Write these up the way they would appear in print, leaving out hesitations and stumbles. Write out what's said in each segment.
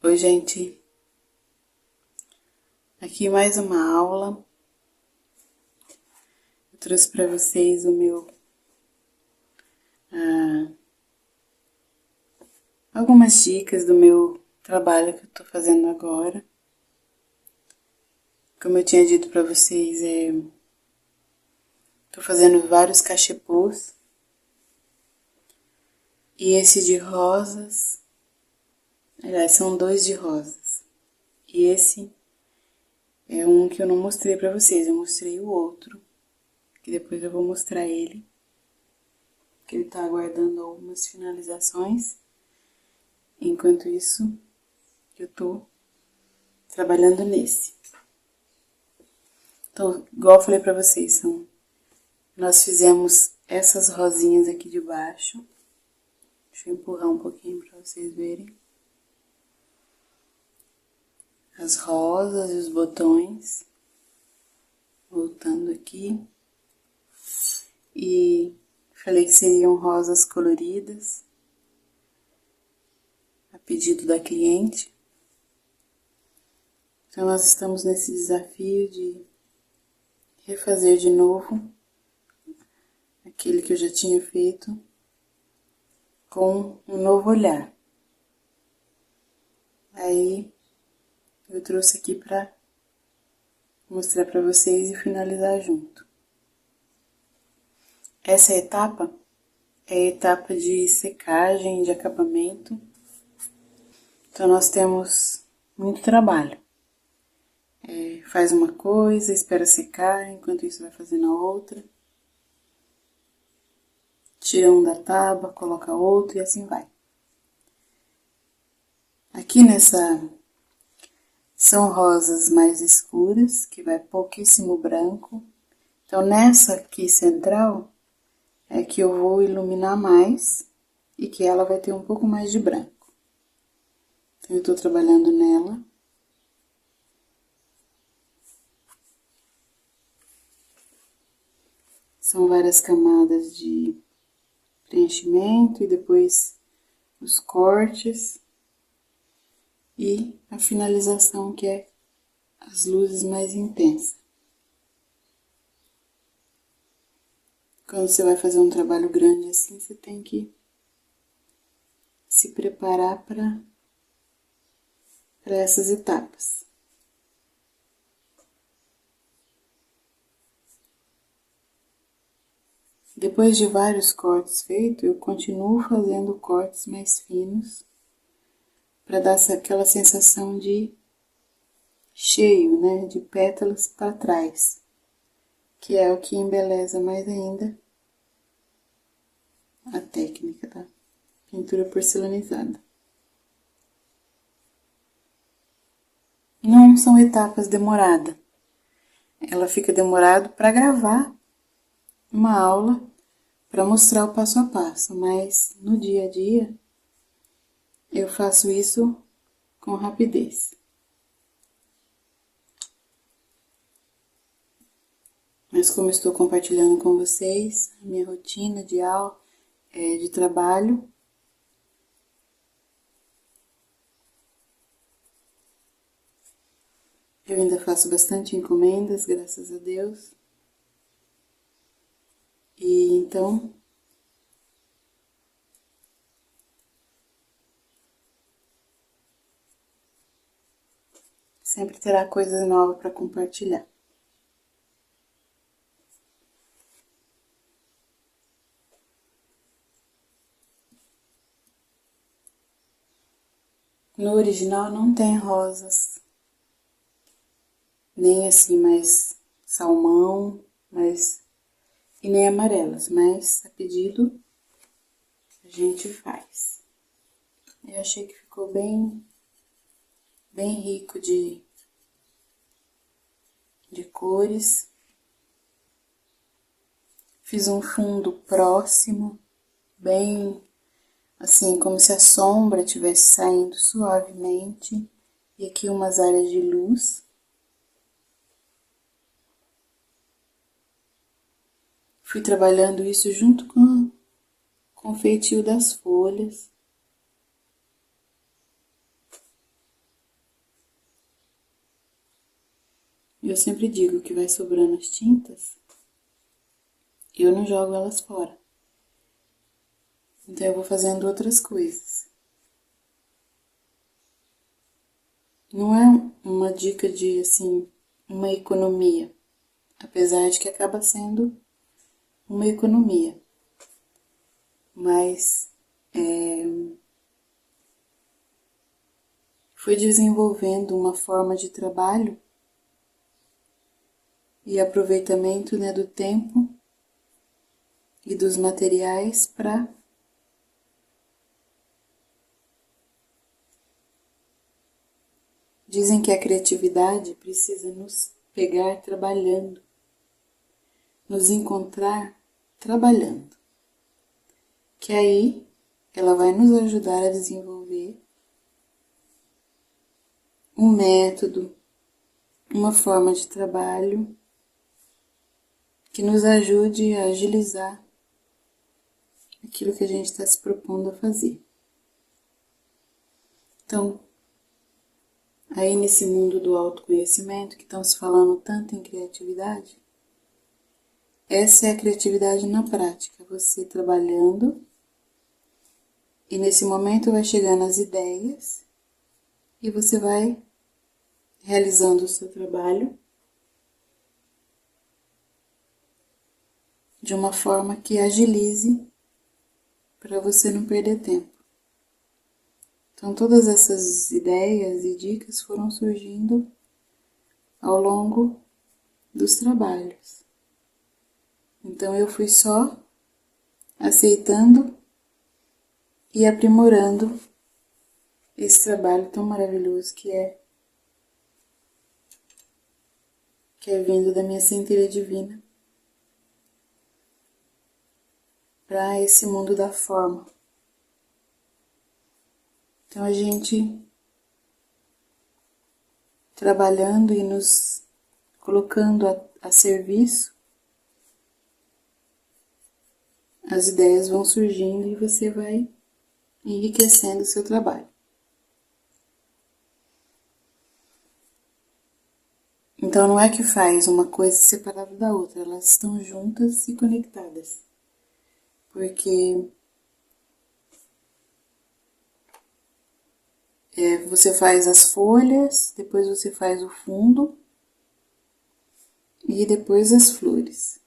Oi, gente. Aqui mais uma aula. Eu trouxe para vocês o meu algumas dicas do meu trabalho que eu tô fazendo agora. Como eu tinha dito para vocês, tô fazendo vários cachepôs. E esse de rosas, aliás, são 2 de rosas. E esse é um que eu não mostrei para vocês, eu mostrei o outro, que depois eu vou mostrar ele, que ele tá aguardando algumas finalizações. Enquanto isso, eu tô trabalhando nesse. Então, igual eu falei pra vocês, nós fizemos essas rosinhas aqui de baixo. Deixa eu empurrar um pouquinho pra vocês verem. As rosas e os botões. Voltando aqui. E falei que seriam rosas coloridas, a pedido da cliente. Então, nós estamos nesse desafio de refazer de novo aquele que eu já tinha feito com um novo olhar. Aí, eu trouxe aqui pra mostrar pra vocês e finalizar junto. Essa etapa é a etapa de secagem, de acabamento. Então, nós temos muito trabalho. Faz uma coisa, espera secar, enquanto isso vai fazendo a outra. Tira um da tábua, coloca outro e assim vai. Aqui são rosas mais escuras, que vai pouquíssimo branco. Então, nessa aqui central é que eu vou iluminar mais e que ela vai ter um pouco mais de branco. Então, eu tô trabalhando nela. São várias camadas de preenchimento e depois os cortes e a finalização, que é as luzes mais intensas. Quando você vai fazer um trabalho grande assim, você tem que se preparar para essas etapas. Depois de vários cortes feitos, eu continuo fazendo cortes mais finos para dar aquela sensação de cheio, né, de pétalas para trás, que é o que embeleza mais ainda a técnica da pintura porcelanizada. Não são etapas demoradas. Ela fica demorado para gravar uma aula para mostrar o passo a passo, mas no dia a dia eu faço isso com rapidez. Mas como estou compartilhando com vocês a minha rotina de aula, de trabalho, eu ainda faço bastante encomendas, graças a Deus. E então, sempre terá coisas novas para compartilhar. No original não tem rosas, nem assim mais salmão, e nem amarelas, mas a pedido a gente faz. Eu achei que ficou bem rico de cores. Fiz um fundo próximo, bem assim, como se a sombra estivesse saindo suavemente. E aqui umas áreas de luz. Fui trabalhando isso junto com o feitio das folhas. eu sempre digo que vai sobrando as tintas, eu não jogo elas fora. Então eu vou fazendo outras coisas. Não é uma dica de, assim, uma economia, apesar de que acaba sendo uma economia. Mas foi desenvolvendo uma forma de trabalho e aproveitamento, né, do tempo e dos materiais para dizem que a criatividade precisa nos pegar trabalhando, nos encontrar trabalhando, que aí ela vai nos ajudar a desenvolver um método, uma forma de trabalho que nos ajude a agilizar aquilo que a gente está se propondo a fazer. Então, aí nesse mundo do autoconhecimento, que estão se falando tanto em criatividade, essa é a criatividade na prática, você trabalhando, e nesse momento vai chegando as ideias, e você vai realizando o seu trabalho de uma forma que agilize para você não perder tempo. Então todas essas ideias e dicas foram surgindo ao longo dos trabalhos. Então eu fui só aceitando e aprimorando esse trabalho tão maravilhoso que é vindo da minha centelha divina para esse mundo da forma. Então a gente trabalhando e nos colocando a serviço, as ideias vão surgindo e você vai enriquecendo o seu trabalho. Então não é que faz uma coisa separada da outra, elas estão juntas e conectadas. Porque você faz as folhas, depois você faz o fundo e depois as flores.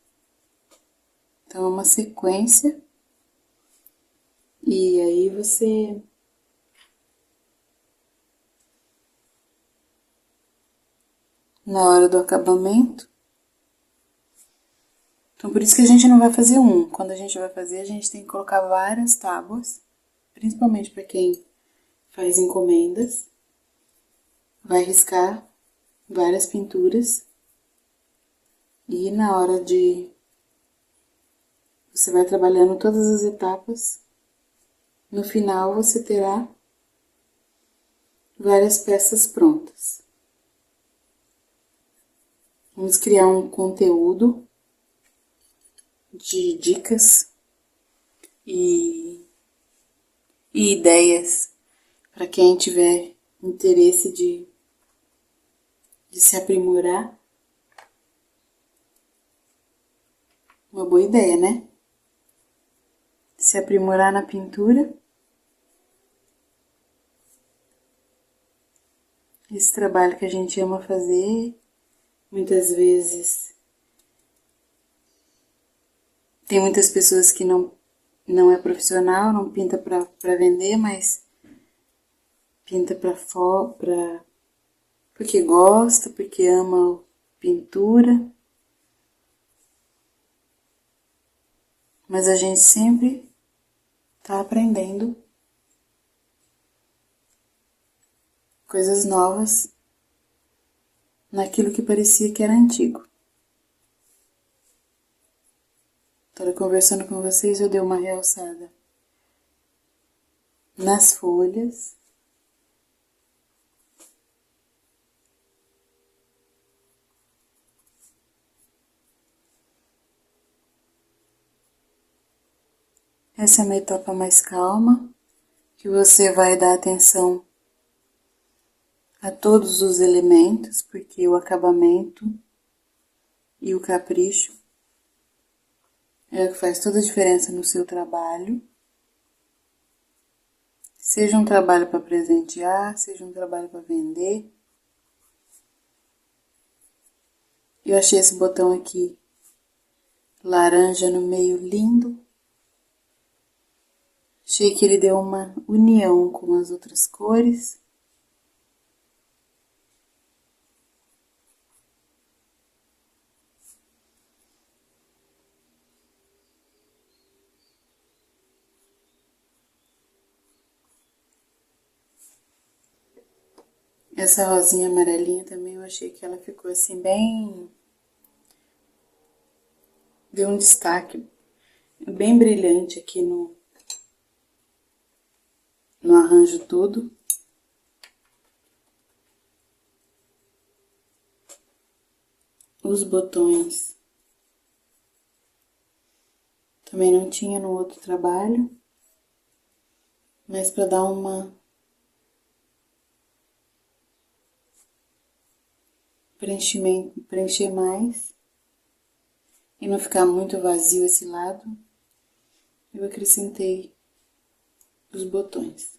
Então é uma sequência e aí você na hora do acabamento. Então por isso que a gente não vai fazer um. Quando a gente vai fazer, a gente tem que colocar várias tábuas, principalmente para quem faz encomendas. Vai riscar várias pinturas e na hora de você vai trabalhando todas as etapas. No final você terá várias peças prontas. Vamos criar um conteúdo de dicas e ideias para quem tiver interesse de se aprimorar. Uma boa ideia, né? Se aprimorar na pintura. Esse trabalho que a gente ama fazer, muitas vezes tem muitas pessoas que não é profissional, não pinta para vender, mas pinta porque gosta, porque ama pintura. Mas a gente sempre está aprendendo coisas novas naquilo que parecia que era antigo. Estava conversando com vocês, eu dei uma realçada nas folhas. Essa é uma etapa mais calma, que você vai dar atenção a todos os elementos, porque o acabamento e o capricho é o que faz toda a diferença no seu trabalho. Seja um trabalho para presentear, seja um trabalho para vender. Eu achei esse botão aqui laranja no meio lindo. Achei que ele deu uma união com as outras cores. Essa rosinha amarelinha também eu achei que ela ficou assim bem... Deu um destaque bem brilhante aqui no arranjo todo. Os botões também não tinha no outro trabalho, mas para dar uma preencher mais e não ficar muito vazio esse lado, eu acrescentei os botões.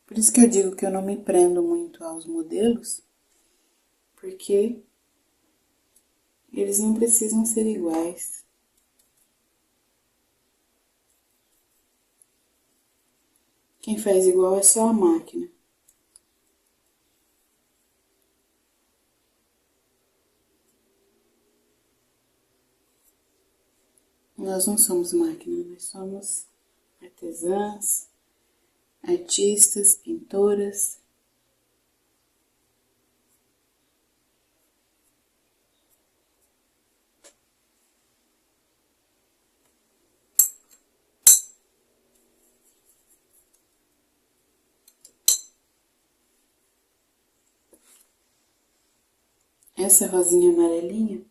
Por isso que eu digo que eu não me prendo muito aos modelos, porque eles não precisam ser iguais. Quem faz igual é só a máquina. Nós não somos máquina, nós somos artesãs, artistas, pintoras. Essa rosinha amarelinha,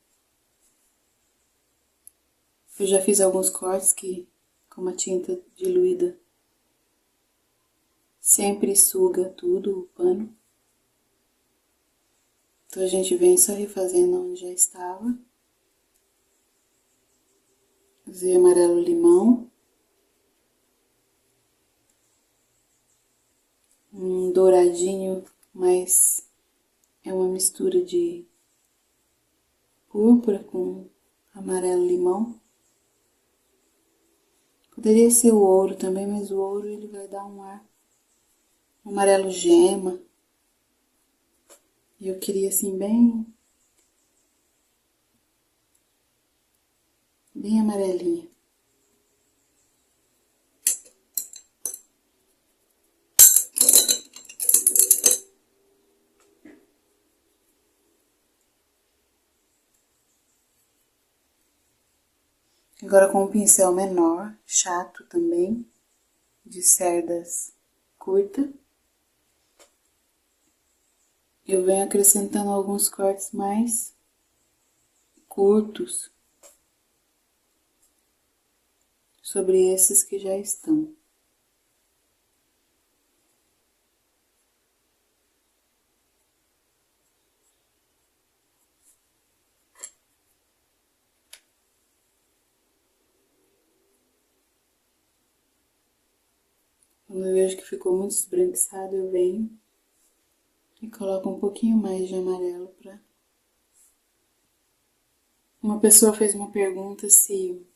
eu já fiz alguns cortes que, como a tinta diluída sempre suga tudo, o pano. Então a gente vem só refazendo onde já estava. Usei amarelo limão. Um douradinho, mas é uma mistura de púrpura com amarelo limão. Poderia ser o ouro também, mas o ouro ele vai dar um ar amarelo gema. E eu queria assim bem amarelinha. Agora com um pincel menor, chato também, de cerdas curta, eu venho acrescentando alguns cortes mais curtos sobre esses que já estão. Quando eu vejo que ficou muito esbranquiçado, eu venho e coloco um pouquinho mais de amarelo pra... Uma pessoa fez uma pergunta se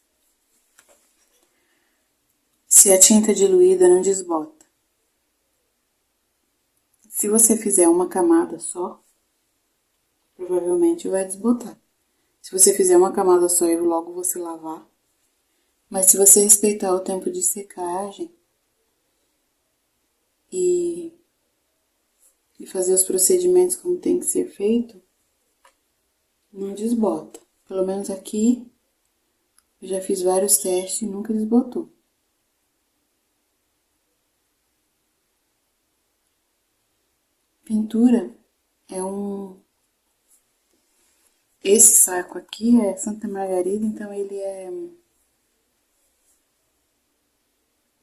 a tinta diluída não desbota. Se você fizer uma camada só, provavelmente vai desbotar. Se você fizer uma camada só e logo você lavar, mas se você respeitar o tempo de secagem e fazer os procedimentos como tem que ser feito, não desbota. Pelo menos aqui, eu já fiz vários testes e nunca desbotou. Pintura é esse saco aqui é Santa Margarida, então ele é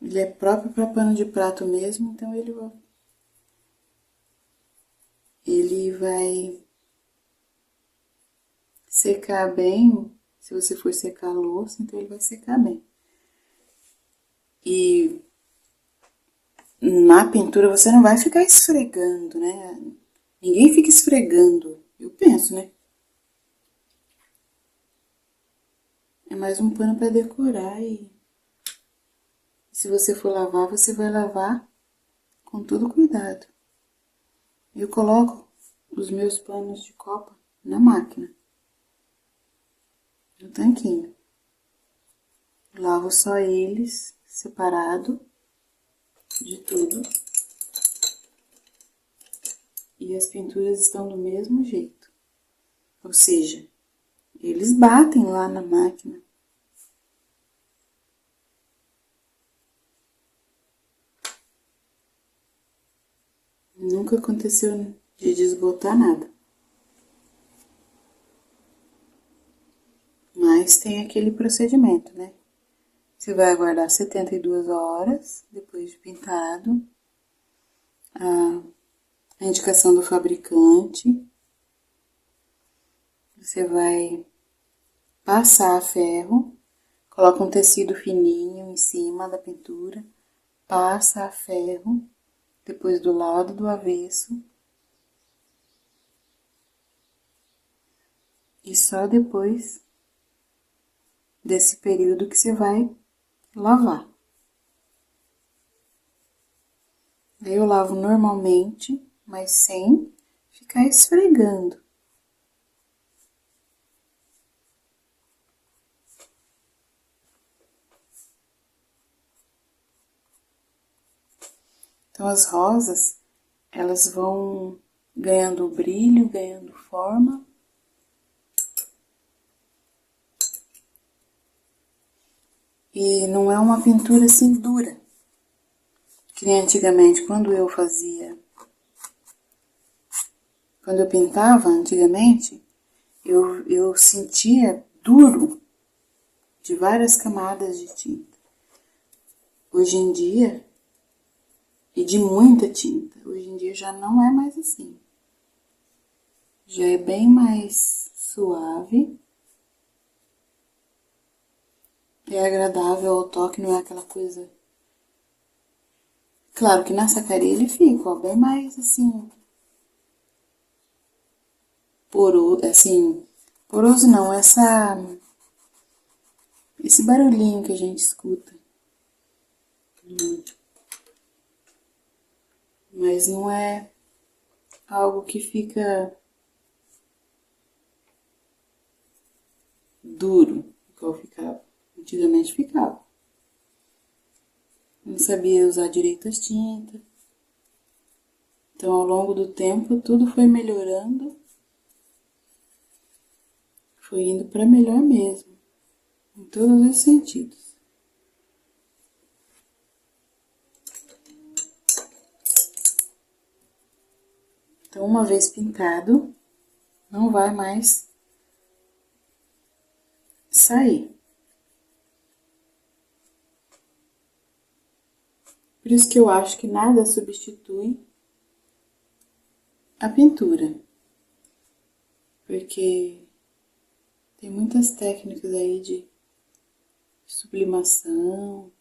Ele é próprio para pano de prato mesmo, então ele vai secar bem. Se você for secar a louça, então ele vai secar bem. E na pintura você não vai ficar esfregando, né? Ninguém fica esfregando, eu penso, né? É mais um pano para decorar e se você for lavar, você vai lavar com todo cuidado. Eu coloco os meus panos de copa na máquina, no tanquinho. Lavo só eles separado de tudo. E as pinturas estão do mesmo jeito. Ou seja, eles batem lá na máquina. Nunca aconteceu de desbotar nada. Mas tem aquele procedimento, né? Você vai aguardar 72 horas depois de pintado. A indicação do fabricante. Você vai passar ferro, coloca um tecido fininho em cima da pintura, passa a ferro, depois do lado do avesso. E só depois desse período que você vai lavar. Aí eu lavo normalmente, mas sem ficar esfregando. Então as rosas, elas vão ganhando brilho, ganhando forma. E não é uma pintura assim dura. Que nem antigamente, quando eu pintava antigamente, eu sentia duro de várias camadas de tinta. Hoje em dia, e de muita tinta, hoje em dia já não é mais assim. Já é bem mais suave. É agradável ao toque, não é aquela coisa... Claro que na sacaria ele fica, ó, bem mais assim... Poroso, assim... Poroso não, esse barulhinho que a gente escuta. Mas não é algo que fica duro, igual ficava. Antigamente ficava. Não sabia usar direito as tintas. Então, ao longo do tempo, tudo foi melhorando. Foi indo para melhor mesmo. Em todos os sentidos. Então, uma vez pintado, não vai mais sair. Por isso que eu acho que nada substitui a pintura. Porque tem muitas técnicas aí de sublimação.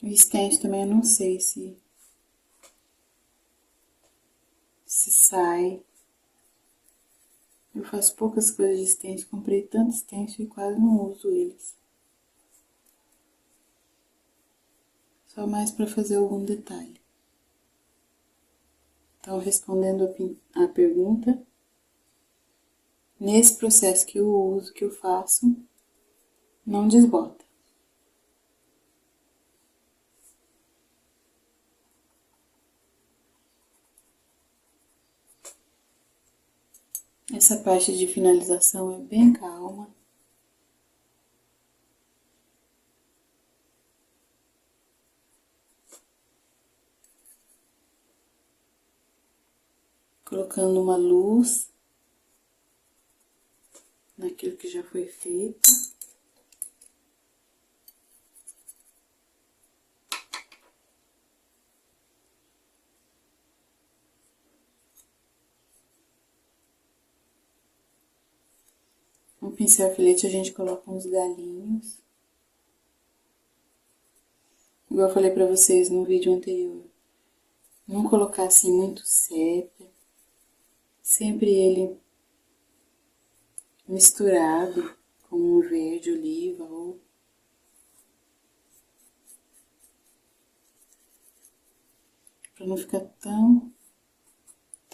O stencil também eu não sei se sai. Eu faço poucas coisas de stencil, comprei tanto stencil e quase não uso eles. Só mais para fazer algum detalhe. Então, respondendo a pergunta, nesse processo que eu uso, que eu faço, não desbota. Essa parte de finalização é bem calma. Colocando uma luz naquilo que já foi feito. No pincel filete a gente coloca uns galinhos. Igual eu falei pra vocês no vídeo anterior. Não colocar assim muito sépia. Sempre ele misturado com um verde oliva ou para não ficar tão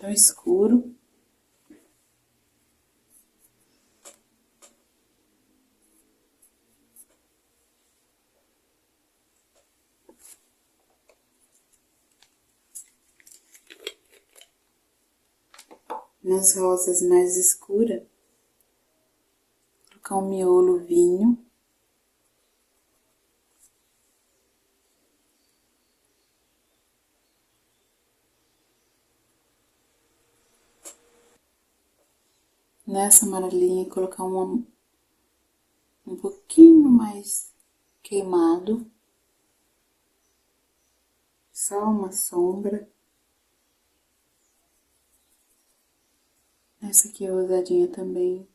escuro. Nas rosas mais escuras, colocar um miolo vinho. Nessa amarelinha, colocar um pouquinho mais queimado. Só uma sombra. Essa aqui é rosadinha também.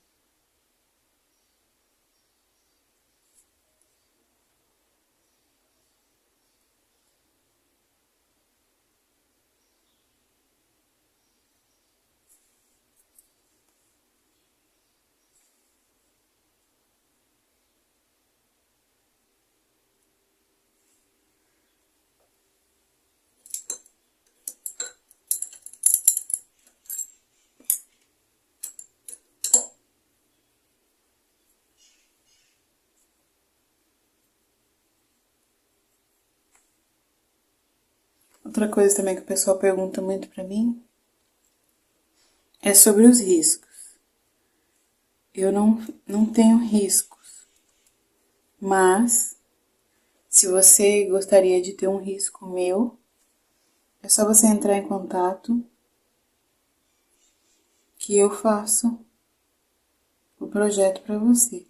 Outra coisa também que o pessoal pergunta muito pra mim é sobre os riscos. Eu não tenho riscos, mas se você gostaria de ter um risco meu, é só você entrar em contato que eu faço o projeto para você.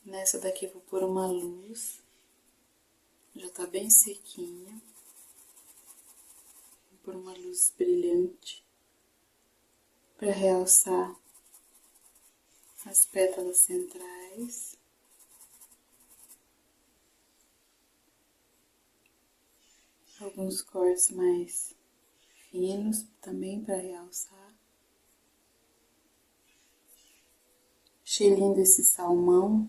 Nessa daqui eu vou pôr uma luz, já tá bem sequinha. Vou pôr uma luz brilhante para realçar as pétalas centrais. Alguns cortes mais finos também para realçar. Achei lindo esse salmão.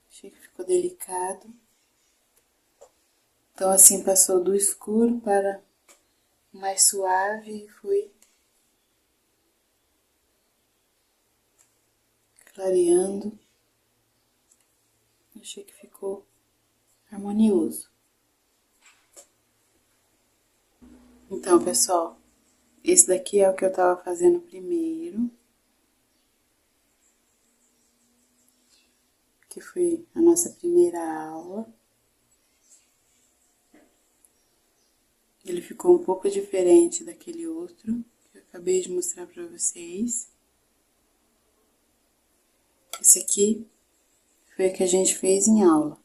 Achei que ficou delicado. Então assim passou do escuro para mais suave e foi clareando. Achei que ficou harmonioso. Então, pessoal, esse daqui é o que eu tava fazendo primeiro. Que foi a nossa primeira aula. Ele ficou um pouco diferente daquele outro, que eu acabei de mostrar pra vocês. Esse aqui foi o que a gente fez em aula.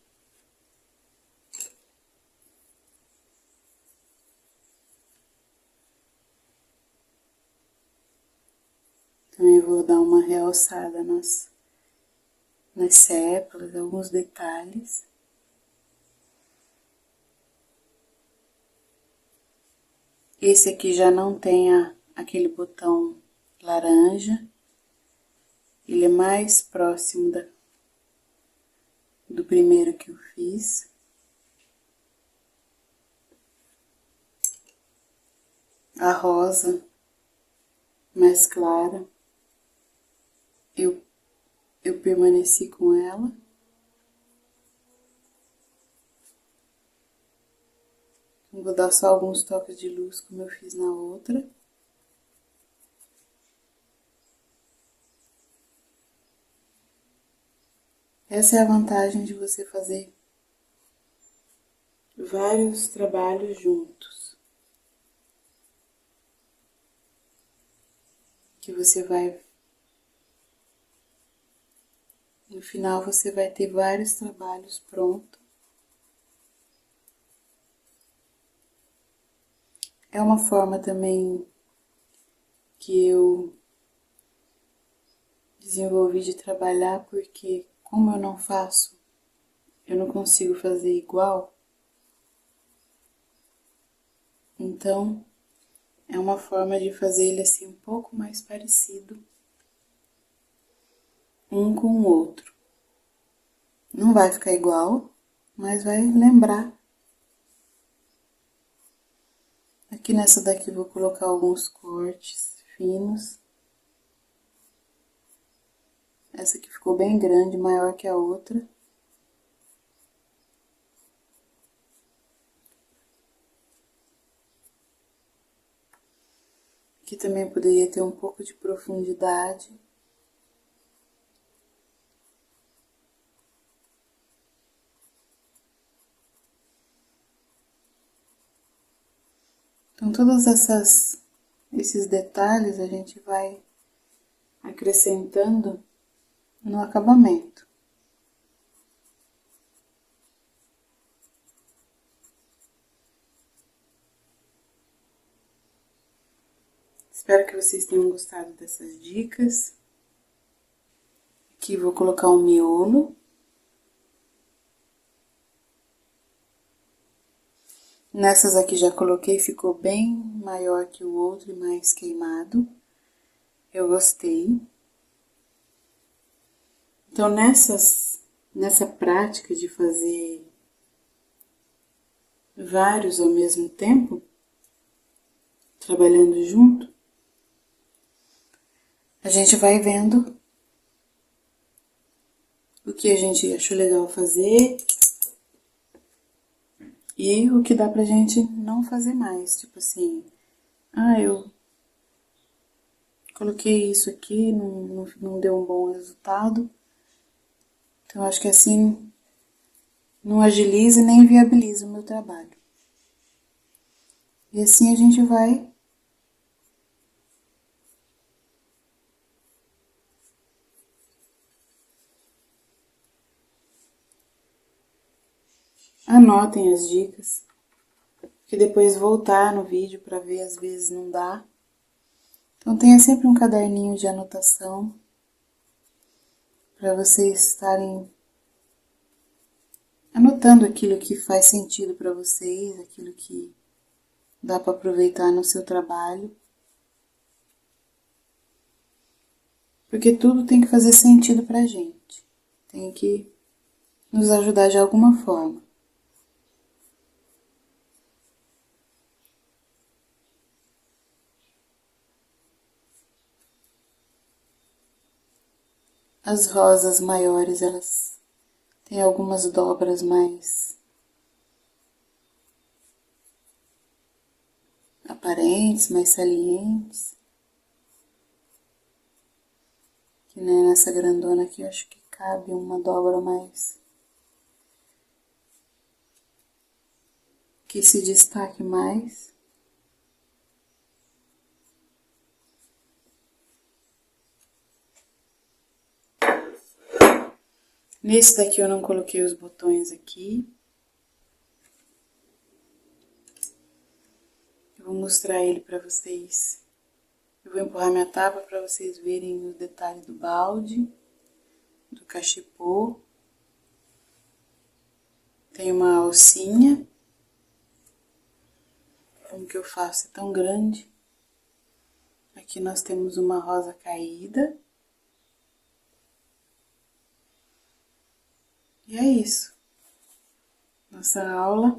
Então, eu vou dar uma realçada nas sépalas, alguns detalhes. Esse aqui já não tem aquele botão laranja. Ele é mais próximo do primeiro que eu fiz. A rosa mais clara, eu permaneci com ela. Vou dar só alguns toques de luz, como eu fiz na outra. Essa é a vantagem de você fazer vários trabalhos juntos. Que você vai... No final você vai ter vários trabalhos prontos. É uma forma também que eu desenvolvi de trabalhar, porque como eu não faço, eu não consigo fazer igual. Então, é uma forma de fazer ele assim um pouco mais parecido um com o outro. Não vai ficar igual, mas vai lembrar. Aqui nessa daqui vou colocar alguns cortes finos. Essa aqui ficou bem grande, maior que a outra. Aqui também poderia ter um pouco de profundidade. Então, todos esses detalhes a gente vai acrescentando no acabamento. Espero que vocês tenham gostado dessas dicas. Aqui vou colocar um miolo. Nessas aqui já coloquei, ficou bem maior que o outro e mais queimado. Eu gostei. Então, nessa prática de fazer vários ao mesmo tempo, trabalhando junto, a gente vai vendo o que a gente achou legal fazer e o que dá pra gente não fazer mais. Tipo assim, eu coloquei isso aqui, não deu um bom resultado. Então, acho que assim não agiliza e nem viabiliza o meu trabalho. E assim a gente vai anotem as dicas, que depois voltar no vídeo para ver às vezes não dá. Então tenha sempre um caderninho de anotação para vocês estarem anotando aquilo que faz sentido para vocês, aquilo que dá para aproveitar no seu trabalho. Porque tudo tem que fazer sentido pra gente. Tem que nos ajudar de alguma forma. As rosas maiores, elas têm algumas dobras mais aparentes, mais salientes. Que né, nessa grandona aqui eu acho que cabe uma dobra mais que se destaque mais. Nesse daqui eu não coloquei os botões aqui. Eu vou mostrar ele pra vocês. Eu vou empurrar minha tábua pra vocês verem o detalhe do balde, do cachepô. Tem uma alcinha. Como que eu faço? É tão grande. Aqui nós temos uma rosa caída. E é isso. Nossa aula.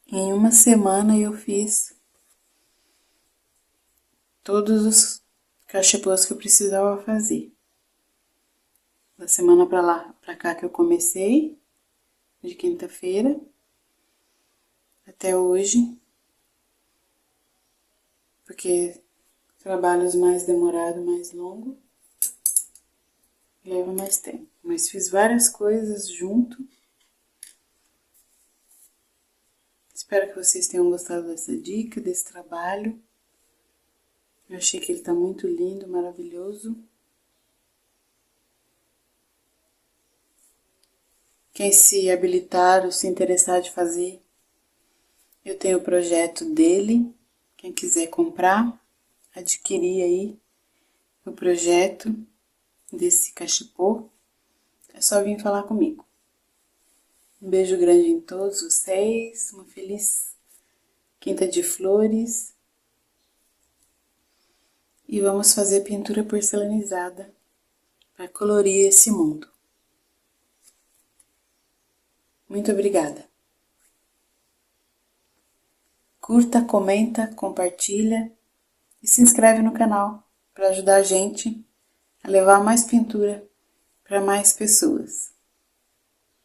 Em uma semana eu fiz todos os cachepôs que eu precisava fazer. Da semana pra cá que eu comecei, de quinta-feira, até hoje. porque trabalhos mais demorados, mais longos, leva mais tempo. Mas fiz várias coisas junto. Espero que vocês tenham gostado dessa dica, desse trabalho. Eu achei que ele tá muito lindo, maravilhoso. Quem se habilitar ou se interessar de fazer, eu tenho o projeto dele. Quem quiser comprar, adquirir aí o projeto desse cachepô, é só vir falar comigo. Um beijo grande em todos vocês, uma feliz Quinta de Flores. E vamos fazer pintura porcelanizada para colorir esse mundo. Muito obrigada. Curta, comenta, compartilha e se inscreve no canal para ajudar a gente a levar mais pintura para mais pessoas.